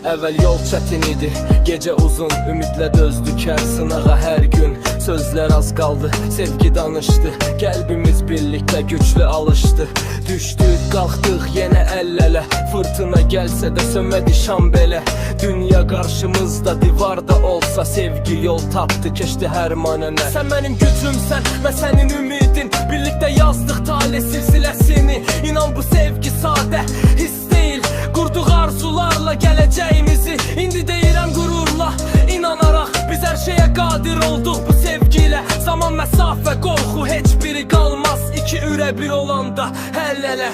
Əvvəl yol çətin idi, gecə uzun, ümidlə dözdük hər sınağa hər gün. Sözlər az qaldı, sevgi danışdı, qəlbimiz birlikdə güclü alışdı. Düşdük, qalxdıq yenə əl-ələ, fırtına gəlsə də sönmədi şam belə. Dünya qarşımızda divar da olsa, sevgi yol tapdı, keçdi hər manənə. Sən mənim gücümsən, mən sənin ümidin, birlikdə yazdıq talih silsiləsini. İnan bu sevgi sadə, hiss deyil, qurduq arzularla gələcəyimizi. İndi deyirəm qürurla, inanaraq, biz hər şeyə qadir olduq bu sevgi ilə. Zaman, məsafə, qorxu heç biri qalmaz, iki ürə bir olanda həll elə.